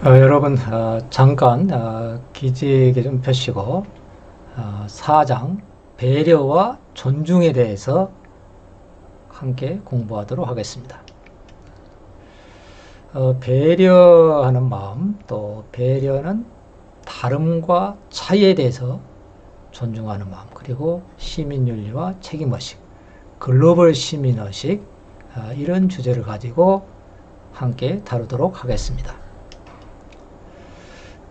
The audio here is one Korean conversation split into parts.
여러분, 잠깐 기지개 좀 펴시고 4장 배려와 존중에 대해서 함께 공부하도록 하겠습니다. 배려하는 마음, 또 배려는 다름과 차이에 대해서 존중하는 마음, 그리고 시민윤리와 책임의식, 글로벌 시민의식, 이런 주제를 가지고 함께 다루도록 하겠습니다.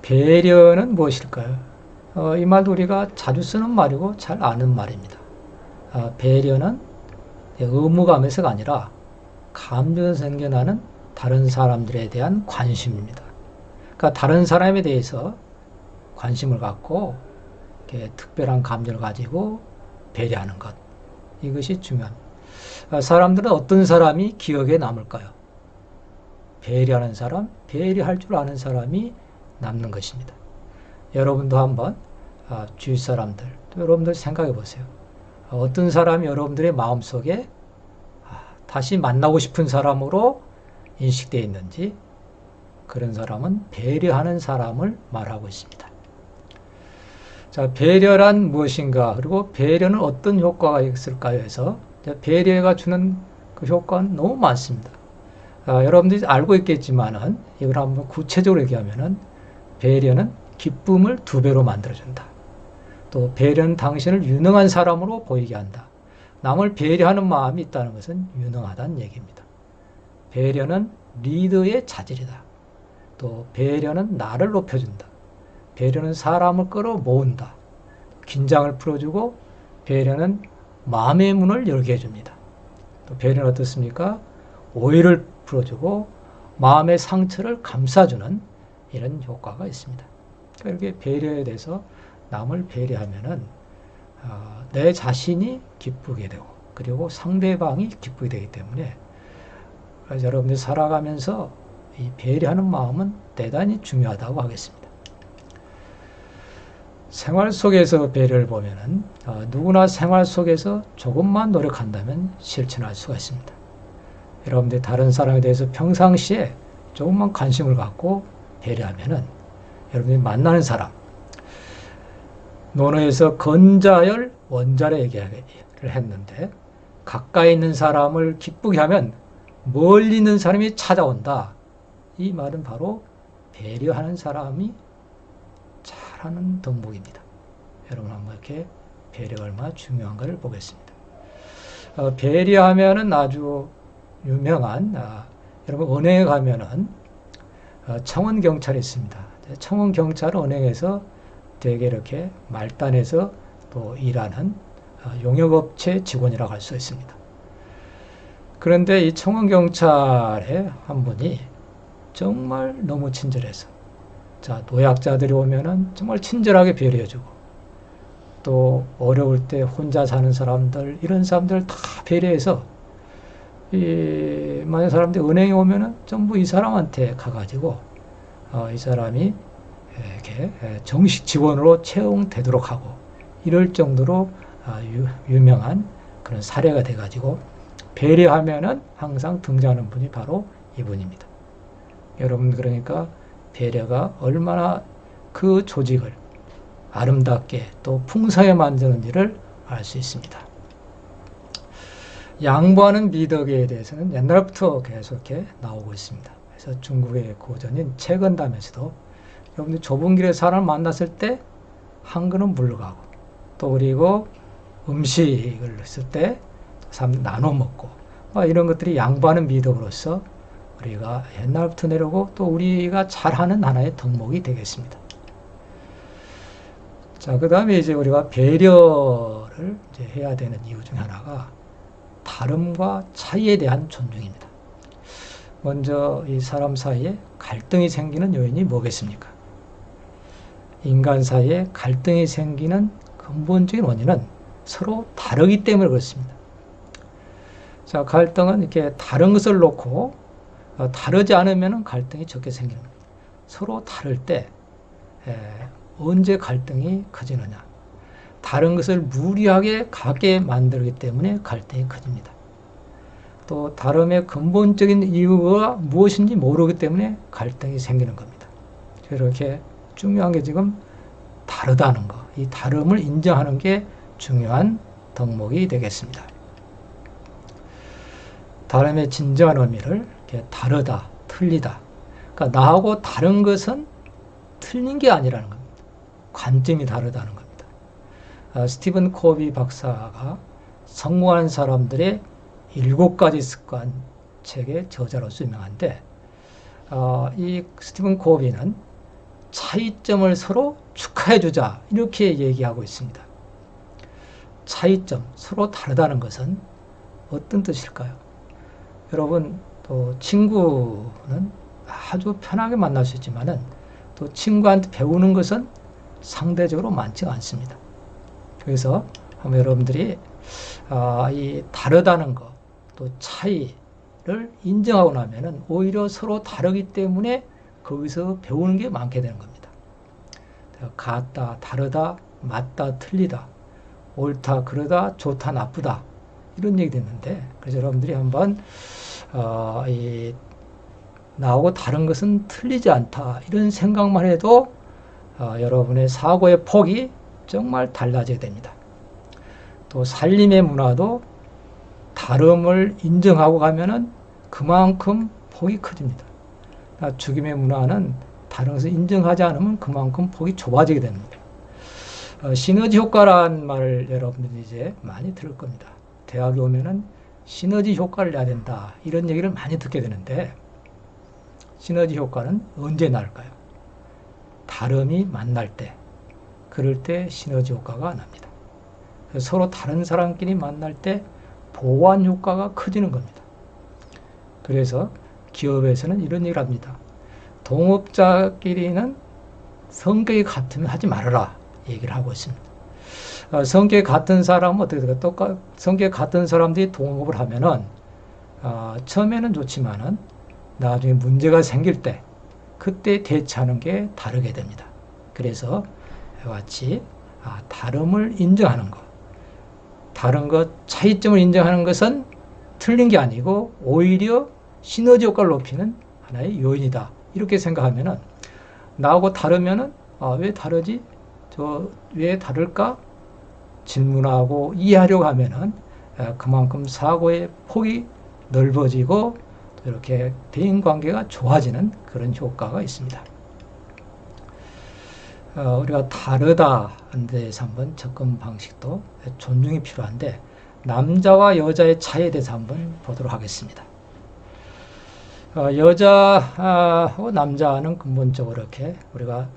배려는 무엇일까요? 이 말도 우리가 자주 쓰는 말이고 잘 아는 말입니다. 배려는 의무감에서가 아니라 감정에서 생겨나는 다른 사람들에 대한 관심입니다. 그러니까 다른 사람에 대해서 관심을 갖고 특별한 감정을 가지고 배려하는 것, 이것이 중요합니다. 사람들은 어떤 사람이 기억에 남을까요? 배려하는 사람, 배려할 줄 아는 사람이 남는 것입니다. 여러분도 한번 주위 사람들, 또 여러분들 생각해 보세요. 어떤 사람이 여러분들의 마음속에 다시 만나고 싶은 사람으로 인식되어 있는지, 그런 사람은 배려하는 사람을 말하고 있습니다. 자, 배려란 무엇인가, 그리고 배려는 어떤 효과가 있을까요? 해서 배려가 주는 그 효과는 너무 많습니다. 여러분들이 알고 있겠지만은 이걸 한번 구체적으로 얘기하면은 배려는 기쁨을 2배로 만들어준다. 또 배려는 당신을 유능한 사람으로 보이게 한다. 남을 배려하는 마음이 있다는 것은 유능하다는 얘기입니다. 배려는 리더의 자질이다. 또 배려는 나를 높여준다. 배려는 사람을 끌어모은다. 긴장을 풀어주고 배려는 마음의 문을 열게 해줍니다. 또 배려는 어떻습니까? 오해를 풀어주고 마음의 상처를 감싸주는 이런 효과가 있습니다. 그러니까 이렇게 배려에 대해서 남을 배려하면은 내 자신이 기쁘게 되고, 그리고 상대방이 기쁘게 되기 때문에, 그래서 여러분들이 살아가면서 이 배려하는 마음은 대단히 중요하다고 하겠습니다. 생활 속에서 배려를 보면은 누구나 생활 속에서 조금만 노력한다면 실천할 수가 있습니다. 여러분들이 다른 사람에 대해서 평상시에 조금만 관심을 갖고 배려하면은 여러분이 만나는 사람, 논어에서 건자열 원자를 얘기를 했는데, 가까이 있는 사람을 기쁘게 하면 멀리 있는 사람이 찾아온다. 이 말은 바로 배려하는 사람이 잘하는 덕목입니다. 여러분 한번 이렇게 배려가 얼마나 중요한가를 보겠습니다. 배려하면은 아주 유명한, 여러분 은행에 가면은 청원 경찰이 있습니다. 청원 경찰은 은행에서 되게 이렇게 말단에서 또 일하는 용역업체 직원이라고 할 수 있습니다. 그런데 이 청원 경찰의 한 분이 정말 너무 친절해서, 자, 노약자들이 오면은 정말 친절하게 배려해주고, 또 어려울 때 혼자 사는 사람들, 이런 사람들 다 배려해서, 많은 사람들이 은행에 오면은 전부 이 사람한테 가가지고 이 사람이 이렇게 정식 직원으로 채용되도록 하고, 이럴 정도로 유명한 그런 사례가 돼가지고, 배려하면은 항상 등장하는 분이 바로 이분입니다. 여러분, 그러니까 배려가 얼마나 그 조직을 아름답게 또 풍성하게 만드는지를 알 수 있습니다. 양보하는 미덕에 대해서는 옛날부터 계속 이렇게 나오고 있습니다. 그래서 중국의 고전인 채건담에서도 여러분들 좁은 길에 사람을 만났을 때 한 그릇 물러가고, 또 그리고 음식을 했을 때 사람들 나눠 먹고, 이런 것들이 양보하는 미덕으로서 우리가 옛날부터 내려오고 또 우리가 잘하는 하나의 덕목이 되겠습니다. 자, 그 다음에 이제 우리가 배려를 이제 해야 되는 이유 중 하나가 다름과 차이에 대한 존중입니다. 먼저 이 사람 사이에 갈등이 생기는 요인이 뭐겠습니까? 인간 사이에 갈등이 생기는 근본적인 원인은 서로 다르기 때문에 그렇습니다. 자, 갈등은 이렇게 다른 것을 놓고 다르지 않으면 갈등이 적게 생기는 겁니다. 서로 다를 때 언제 갈등이 커지느냐? 다른 것을 무리하게 가게 만들기 때문에 갈등이 커집니다. 또 다름의 근본적인 이유가 무엇인지 모르기 때문에 갈등이 생기는 겁니다. 이렇게 중요한 게 지금 다르다는 거, 이 다름을 인정하는 게 중요한 덕목이 되겠습니다. 다름의 진정한 의미를 이렇게 다르다, 틀리다. 그러니까 나하고 다른 것은 틀린 게 아니라는 겁니다. 관점이 다르다는 겁니다. 스티븐 코비 박사가 성공한 사람들의 7가지 습관 책의 저자로서 유명한데, 이 스티븐 코비는 차이점을 서로 축하해주자 이렇게 얘기하고 있습니다. 차이점, 서로 다르다는 것은 어떤 뜻일까요? 여러분, 또 친구는 아주 편하게 만날 수 있지만은 또 친구한테 배우는 것은 상대적으로 많지가 않습니다. 그래서 한번 여러분들이 이 다르다는 것, 또 차이를 인정하고 나면은 오히려 서로 다르기 때문에 거기서 배우는 게 많게 되는 겁니다. 같다, 다르다, 맞다, 틀리다, 옳다, 그러다, 좋다, 나쁘다 이런 얘기 됐는데, 그래서 여러분들이 한번 나하고 다른 것은 틀리지 않다 이런 생각만 해도 여러분의 사고의 폭이 정말 달라지게 됩니다. 또 살림의 문화도 다름을 인정하고 가면은 그만큼 폭이 커집니다. 죽임의 문화는 다른 것을 인정하지 않으면 그만큼 폭이 좁아지게 됩니다. 시너지 효과라는 말을 여러분들이 이제 많이 들을 겁니다. 대학에 오면은 시너지 효과를 내야 된다 이런 얘기를 많이 듣게 되는데, 시너지 효과는 언제 날까요? 다름이 만날 때, 그럴 때 시너지 효과가 납니다. 서로 다른 사람끼리 만날 때 보완 효과가 커지는 겁니다. 그래서 기업에서는 이런 얘기를 합니다. 동업자끼리는 성격이 같으면 하지 말아라 얘기를 하고 있습니다. 성격이 같은 사람은 어떻게 될까? 성격이 같은 사람들이 동업을 하면은 처음에는 좋지만은 나중에 문제가 생길 때 그때 대처하는 게 다르게 됩니다. 그래서 이와 같이 다름을 인정하는 것, 다른 것, 차이점을 인정하는 것은 틀린 게 아니고 오히려 시너지 효과를 높이는 하나의 요인이다. 이렇게 생각하면은 나하고 다르면은 왜 다르지? 왜 다를까? 질문하고 이해하려고 하면은 그만큼 사고의 폭이 넓어지고 이렇게 대인관계가 좋아지는 그런 효과가 있습니다. 우리가 다르다는 데에서 한번 접근 방식도 존중이 필요한데, 남자와 여자의 차이에 대해서 한번 보도록 하겠습니다. 여자하고 남자는 근본적으로 이렇게 우리가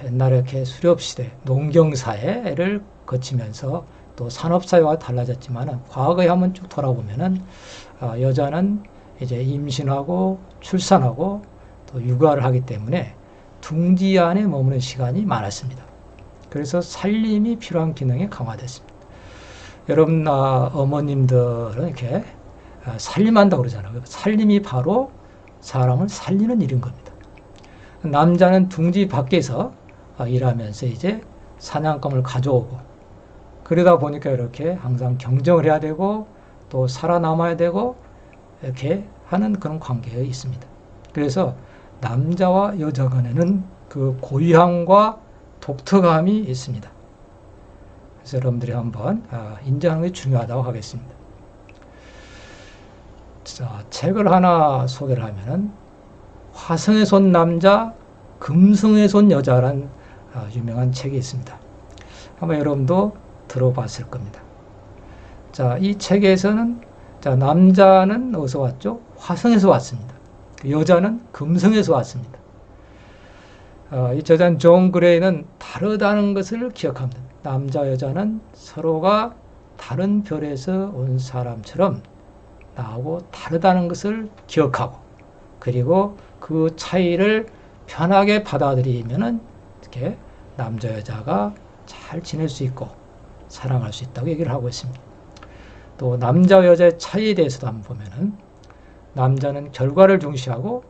옛날에 이렇게 수렵시대, 농경사회를 거치면서 또 산업사회와 달라졌지만은 과거에 한번 쭉 돌아보면은 여자는 이제 임신하고 출산하고 또 육아를 하기 때문에 둥지 안에 머무는 시간이 많았습니다. 그래서 살림이 필요한 기능이 강화됐습니다. 여러분, 어머님들은 이렇게 살림한다고 그러잖아요. 살림이 바로 사람을 살리는 일인 겁니다. 남자는 둥지 밖에서 일하면서 이제 사냥감을 가져오고, 그러다 보니까 이렇게 항상 경쟁을 해야 되고 또 살아남아야 되고 이렇게 하는 그런 관계가 있습니다. 그래서 남자와 여자 간에는 그 고유함과 독특함이 있습니다. 그래서 여러분들이 한번 인정하는 게 중요하다고 하겠습니다. 자, 책을 하나 소개를 하면은 화성에서 온 남자, 금성에서 온 여자라는 유명한 책이 있습니다. 아마 여러분도 들어봤을 겁니다. 자, 이 책에서는 남자는 어디서 왔죠? 화성에서 왔습니다. 여자는 금성에서 왔습니다. 이 저자는 존 그레이는 다르다는 것을 기억합니다. 남자, 여자는 서로가 다른 별에서 온 사람처럼 나하고 다르다는 것을 기억하고, 그리고 그 차이를 편하게 받아들이면은 이렇게 남자, 여자가 잘 지낼 수 있고 사랑할 수 있다고 얘기를 하고 있습니다. 또 남자와 여자의 차이에 대해서도 한번 보면은 남자는 결과를 중시하고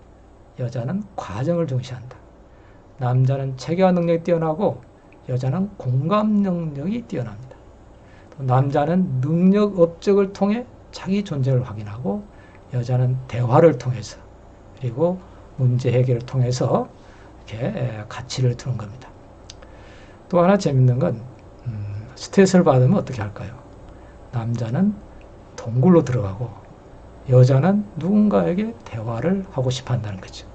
여자는 과정을 중시한다. 남자는 체계화 능력이 뛰어나고 여자는 공감 능력이 뛰어납니다. 또 남자는 능력 업적을 통해 자기 존재를 확인하고 여자는 대화를 통해서 그리고 문제 해결을 통해서 이렇게 가치를 두는 겁니다. 또 하나 재밌는 건 스트레스를 받으면 어떻게 할까요? 남자는 동굴로 들어가고 여자는 누군가에게 대화를 하고 싶어 한다는 거죠.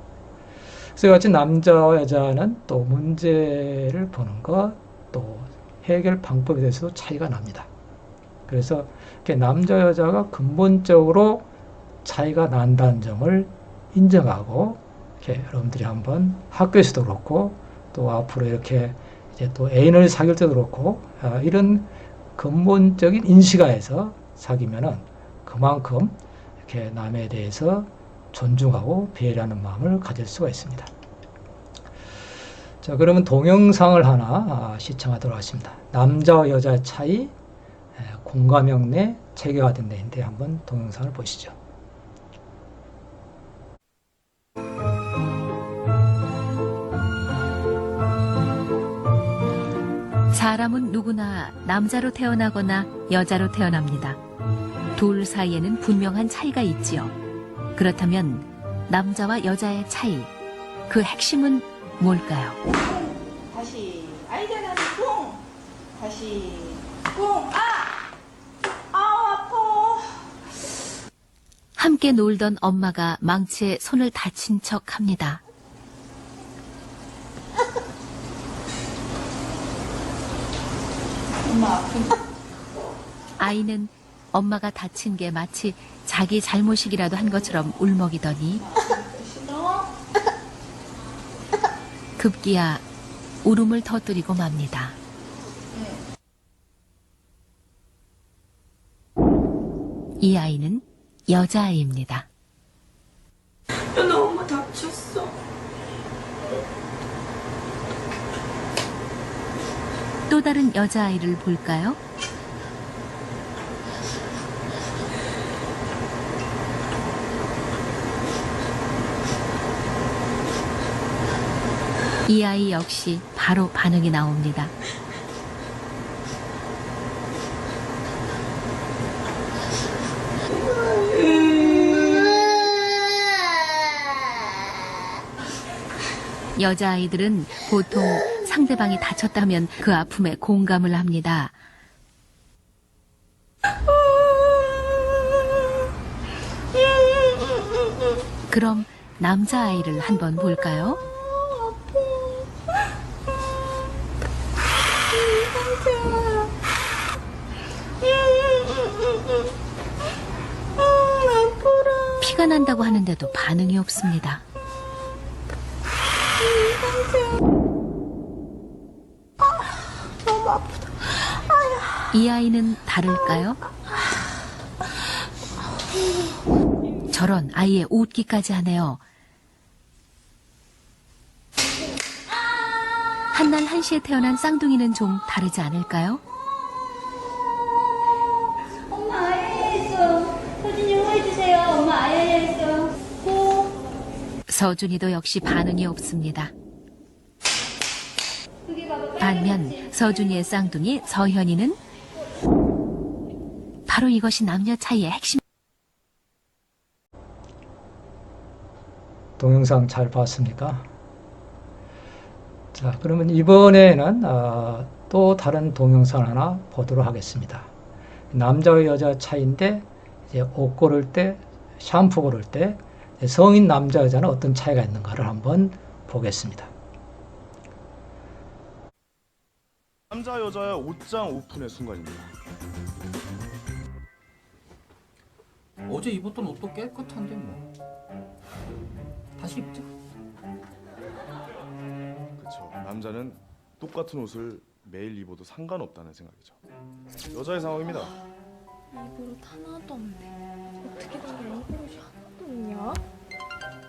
그래서 같이 남자와 여자는 또 문제를 보는 것, 또 해결 방법에 대해서도 차이가 납니다. 그래서 이렇게 남자 여자가 근본적으로 차이가 난다는 점을 인정하고 이렇게 여러분들이 한번 학교에서도 그렇고 또 앞으로 이렇게 이제 또 애인을 사귈 때도 그렇고 이런 근본적인 인식하에서 사귀면은 그만큼 이렇게 남에 대해서 존중하고 배려하는 마음을 가질 수가 있습니다. 자, 그러면 동영상을 하나 시청하도록 하겠습니다. 남자와 여자의 차이, 공감형 내 체계화된 데인데 한번 동영상을 보시죠. 사람은 누구나 남자로 태어나거나 여자로 태어납니다. 둘 사이에는 분명한 차이가 있지요. 그렇다면 남자와 여자의 차이, 그 핵심은 뭘까요? 다시 아이잖아 뿡 다시 뿡 아파. 함께 놀던 엄마가 망치에 손을 다친 척 합니다. 엄마 아픈 아이는 엄마가 다친 게 마치 자기 잘못이기라도 한 것처럼 울먹이더니 싫어? 급기야 울음을 터뜨리고 맙니다. 이 아이는 여자아이입니다. 나 엄마 다쳤어. 또 다른 여자아이를 볼까요? 이 아이 역시 바로 반응이 나옵니다. 여자아이들은 보통 상대방이 다쳤다면 그 아픔에 공감을 합니다. 그럼 남자아이를 한번 볼까요? 피가 난다고 하는데도 반응이 없습니다. 너무 아프다. 이 아이는 다를까요? 저런 아이의 웃기까지 하네요. 한날 한시에 태어난 쌍둥이는 좀 다르지 않을까요? 엄마 아야야 했어. 서준이 응원해주세요. 엄마 아야야 했어. 고. 서준이도 역시 반응이 없습니다. 그게 봐봐. 반면 서준이의 쌍둥이 서현이는 바로 이것이 남녀 차이의 핵심. 동영상 잘 봤습니까? 자, 그러면 이번에는 또 다른 동영상 하나 보도록 하겠습니다. 남자와 여자 차이인데 이제 옷 고를 때, 샴푸 고를 때 성인 남자 여자는 어떤 차이가 있는가를 한번 보겠습니다. 남자 여자의 옷장 오픈의 순간입니다. 어제 입었던 옷도 깨끗한데 뭐 다시 입자. 그렇죠. 남자는 똑같은 옷을 매일 입어도 상관없다는 생각이죠. 여자의 상황입니다. 이버릇 하나도 없네. 어떻게 보면 이버릇이 하나도 없냐?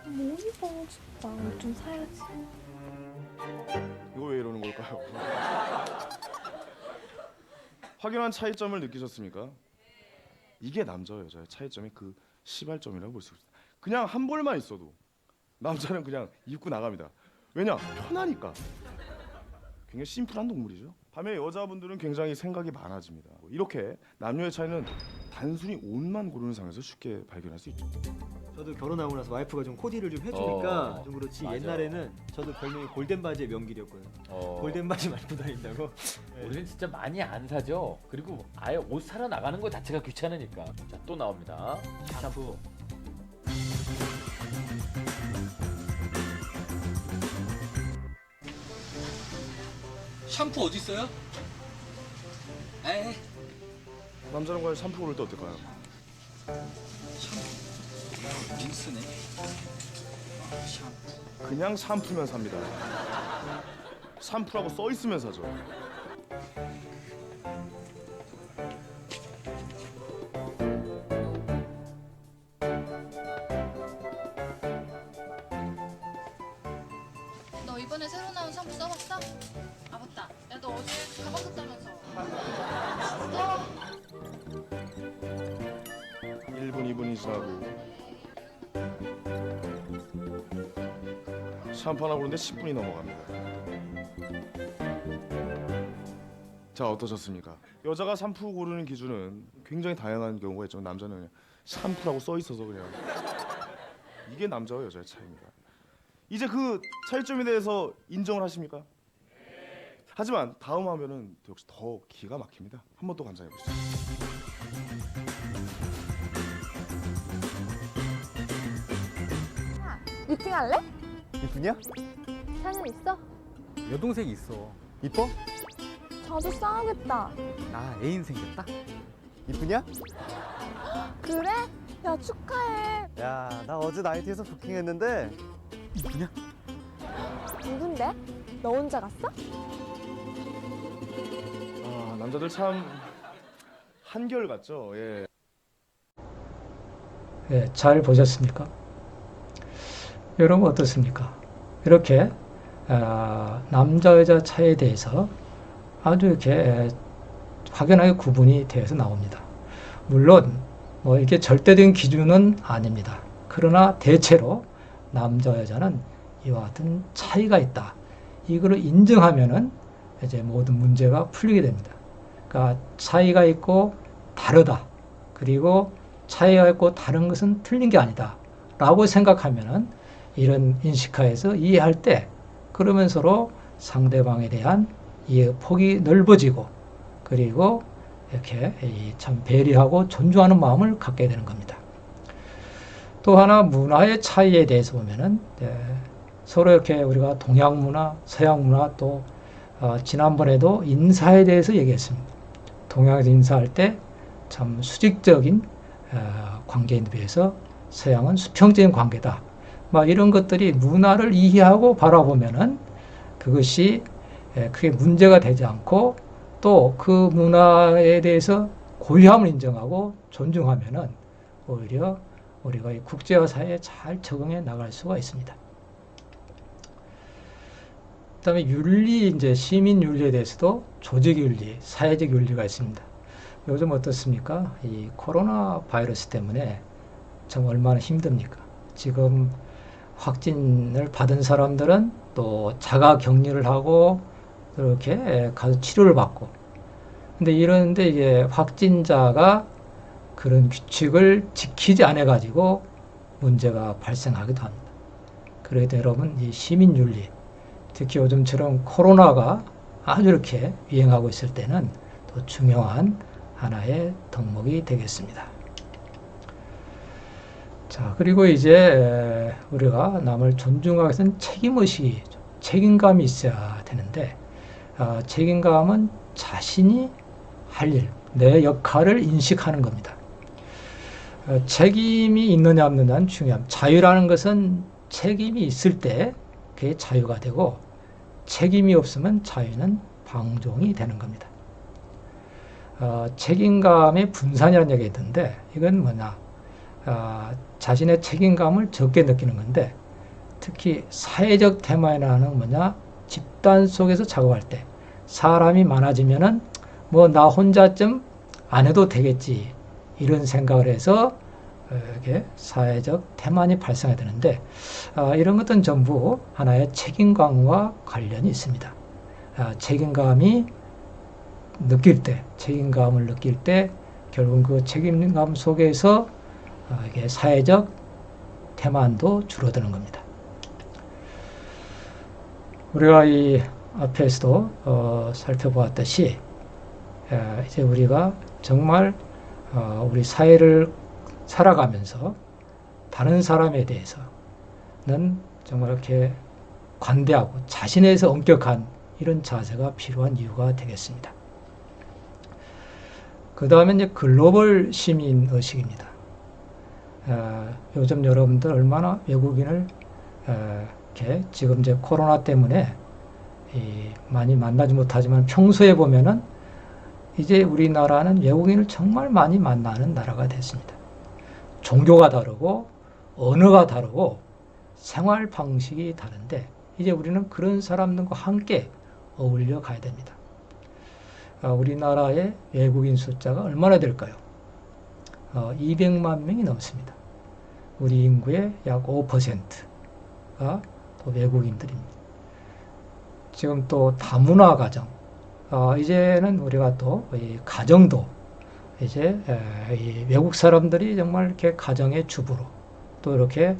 뭐 입어 진짜. 옷 좀 사야지. 이거 왜 이러는 걸까요? 확연한 차이점을 느끼셨습니까? 이게 남자와 여자의 차이점의 그 시발점이라고 볼 수 있습니다. 그냥 한 벌만 있어도 남자는 그냥 입고 나갑니다. 왜냐? 편하니까. 굉장히 심플한 동물이죠. 반면 여자분들은 굉장히 생각이 많아집니다. 이렇게 남녀의 차이는 단순히 옷만 고르는 상에서 쉽게 발견할 수 있죠. 저도 결혼하고 나서 와이프가 좀 코디를 좀 해주니까 좀 그렇지. 맞아. 옛날에는 저도 별명이 골덴 바지의 명길이었거든요. 골덴 바지 많이 입고 다닌다고. 우리는 진짜 많이 안 사죠. 그리고 아예 옷 사러 나가는 것 자체가 귀찮으니까. 자, 또 나옵니다. 샴푸. 샴푸 어디 있어요? 에이, 남자랑 과연 샴푸 고를 때 어떨까요? 린스네. 샴푸. 그냥 샴푸면 삽니다. 샴푸라고 써 있으면 사죠. 너 이번에 새로 나온 샴푸 써봤어? 아 맞다. 야 너 어제 가방 샀다면서. 1분, 2분이 지나고 샴푸 하나 고르는데 10분이 넘어갑니다. 자, 어떠셨습니까? 여자가 샴푸 고르는 기준은 굉장히 다양한 경우가 있죠. 남자는 그냥 샴푸라고 써 있어서 그냥 이게 남자와 여자의 차이입니다. 이제 그 차이점에 대해서 인정을 하십니까? 하지만 다음 화면은 역시 더 기가 막힙니다. 한 번 더 감상해 보시죠. 미팅할래? 이쁘냐? 사진 있어? 여동생 있어. 이뻐? 자주 싸우겠다. 나 애인 생겼다. 이쁘냐? 그래? 야 축하해. 야, 나 어제 나이트에서 부킹했는데 이쁘냐? 누군데? 너 혼자 갔어? 아, 남자들 참 한결같죠. 예. 예, 잘 보셨습니까? 여러분 어떻습니까? 이렇게 남자 여자 차이에 대해서 아주 이렇게 확연하게 구분이 되어서 나옵니다. 물론 뭐 이게 절대적인 기준은 아닙니다. 그러나 대체로 남자 여자는 이와 같은 차이가 있다. 이거를 인정하면은 이제 모든 문제가 풀리게 됩니다. 그러니까 차이가 있고 다르다. 그리고 차이가 있고 다른 것은 틀린 게 아니다. 라고 생각하면은 이런 인식하에서 이해할 때 그러면 서로 상대방에 대한 이해 폭이 넓어지고 그리고 이렇게 참 배려하고 존중하는 마음을 갖게 되는 겁니다. 또 하나 문화의 차이에 대해서 보면은 서로 이렇게 우리가 동양 문화, 서양 문화 또 지난번에도 인사에 대해서 얘기했습니다. 동양에서 인사할 때 참 수직적인 관계에 비해서 서양은 수평적인 관계다. 막 이런 것들이 문화를 이해하고 바라보면은 그것이 크게 문제가 되지 않고 또 그 문화에 대해서 고유함을 인정하고 존중하면은 오히려 우리가 이 국제화 사회에 잘 적응해 나갈 수가 있습니다. 그다음에 윤리, 이제 시민 윤리에 대해서도 조직 윤리, 사회적 윤리가 있습니다. 요즘 어떻습니까? 이 코로나 바이러스 때문에 참 얼마나 힘듭니까? 지금 확진을 받은 사람들은 또 자가 격리를 하고 이렇게 가서 치료를 받고. 근데 이런데 이게 확진자가 그런 규칙을 지키지 않아 가지고 문제가 발생하기도 합니다. 그래도 여러분 이 시민 윤리, 특히 요즘처럼 코로나가 아주 이렇게 유행하고 있을 때는 또 중요한 하나의 덕목이 되겠습니다. 자, 그리고 이제 우리가 남을 존중하기 위해서는 책임의식이, 책임감이 있어야 되는데 책임감은 자신이 할 일, 내 역할을 인식하는 겁니다. 책임이 있느냐 없느냐는 중요합니다. 자유라는 것은 책임이 있을 때 그게 자유가 되고 책임이 없으면 자유는 방종이 되는 겁니다. 책임감의 분산이라는 얘기가 있던데 이건 뭐냐? 자신의 책임감을 적게 느끼는 건데 특히 사회적 테마에는 뭐냐? 집단 속에서 작업할 때 사람이 많아지면은 뭐 나 혼자쯤 안 해도 되겠지 이런 생각을 해서 이렇게 사회적 태만이 발생해야 되는데 이런 것들은 전부 하나의 책임감과 관련이 있습니다. 책임감이 느낄 때, 책임감을 느낄 때 결국 그 책임감 속에서 이게 사회적 태만도 줄어드는 겁니다. 우리가 이 앞에서도 살펴보았듯이 이제 우리가 정말 우리 사회를 살아가면서 다른 사람에 대해서는 정말 이렇게 관대하고 자신에서 엄격한 이런 자세가 필요한 이유가 되겠습니다. 그 다음에 이제 글로벌 시민 의식입니다. 요즘 여러분들 얼마나 외국인을 이렇게 지금 이제 코로나 때문에 많이 만나지 못하지만 평소에 보면은 이제 우리나라는 외국인을 정말 많이 만나는 나라가 됐습니다. 종교가 다르고 언어가 다르고 생활 방식이 다른데 이제 우리는 그런 사람들과 함께 어울려 가야 됩니다. 우리나라의 외국인 숫자가 얼마나 될까요? 200만 명이 넘습니다. 우리 인구의 약 5%가 또 외국인들입니다. 지금 또 다문화 가정, 이제는 우리가 또 이 가정도 이제 이 외국 사람들이 정말 이렇게 가정의 주부로 또 이렇게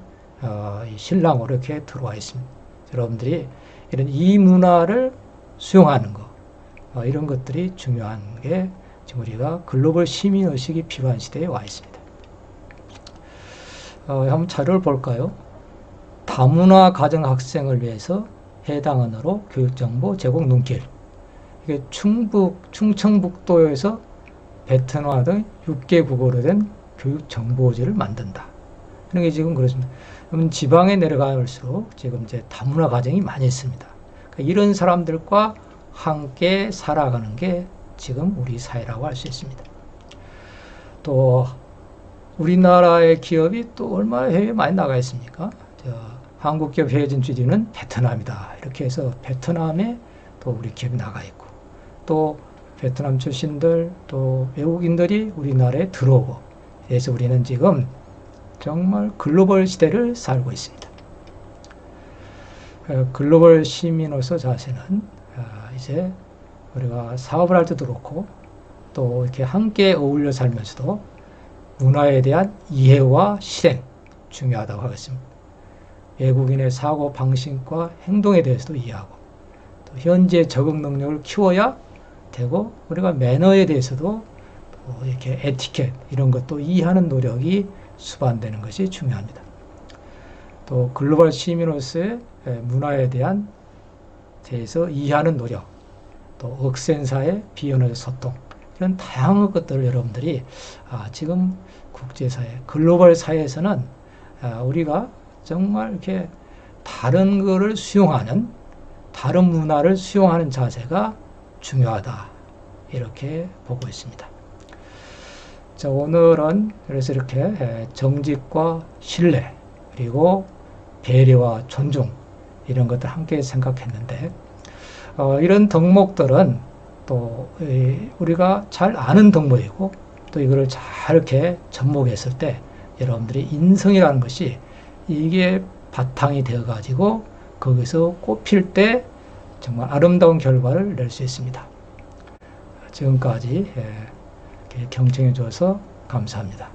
이 신랑으로 이렇게 들어와 있습니다. 여러분들이 이런 이 문화를 수용하는 거, 이런 것들이 중요한 게 지금 우리가 글로벌 시민 의식이 필요한 시대에 와 있습니다. 한번 자료를 볼까요? 다문화 가정 학생을 위해서 해당 언어로 교육정보 제공 눈길. 이게 충청북도에서 베트남 등 6개 국어로 된 교육정보지를 만든다. 이런 게 지금 그렇습니다. 그러면 지방에 내려갈수록 지금 이제 다문화 가정이 많이 있습니다. 그러니까 이런 사람들과 함께 살아가는 게 지금 우리 사회라고 할 수 있습니다. 또 우리나라의 기업이 또 얼마나 해외에 많이 나가 있습니까? 한국기업 해외 진출지는 베트남이다. 이렇게 해서 베트남에 또 우리 기업이 나가 있고 또 베트남 출신들 또 외국인들이 우리나라에 들어오고 그래서 우리는 지금 정말 글로벌 시대를 살고 있습니다. 글로벌 시민으로서 자세는 이제 우리가 사업을 할 때도 그렇고 또 이렇게 함께 어울려 살면서도 문화에 대한 이해와 실행 중요하다고 하겠습니다. 외국인의 사고 방식과 행동에 대해서도 이해하고 또 현재 적응 능력을 키워야 되고 우리가 매너에 대해서도 또 이렇게 에티켓 이런 것도 이해하는 노력이 수반되는 것이 중요합니다. 또 글로벌 시민으로서의 문화에 대해서 이해하는 노력, 또 억센사의 비언어적 소통 이런 다양한 것들을 여러분들이 지금 국제사회, 글로벌 사회에서는 우리가 정말 이렇게 다른 거를 수용하는 다른 문화를 수용하는 자세가 중요하다 이렇게 보고 있습니다. 자, 오늘은 그래서 이렇게 정직과 신뢰 그리고 배려와 존중 이런 것들 함께 생각했는데 이런 덕목들은 또 우리가 잘 아는 덕목이고 또 이거를 잘 이렇게 접목했을 때 여러분들이 인성이라는 것이 이게 바탕이 되어 가지고 거기서 꼽힐 때 정말 아름다운 결과를 낼 수 있습니다. 지금까지 경청해 주셔서 감사합니다.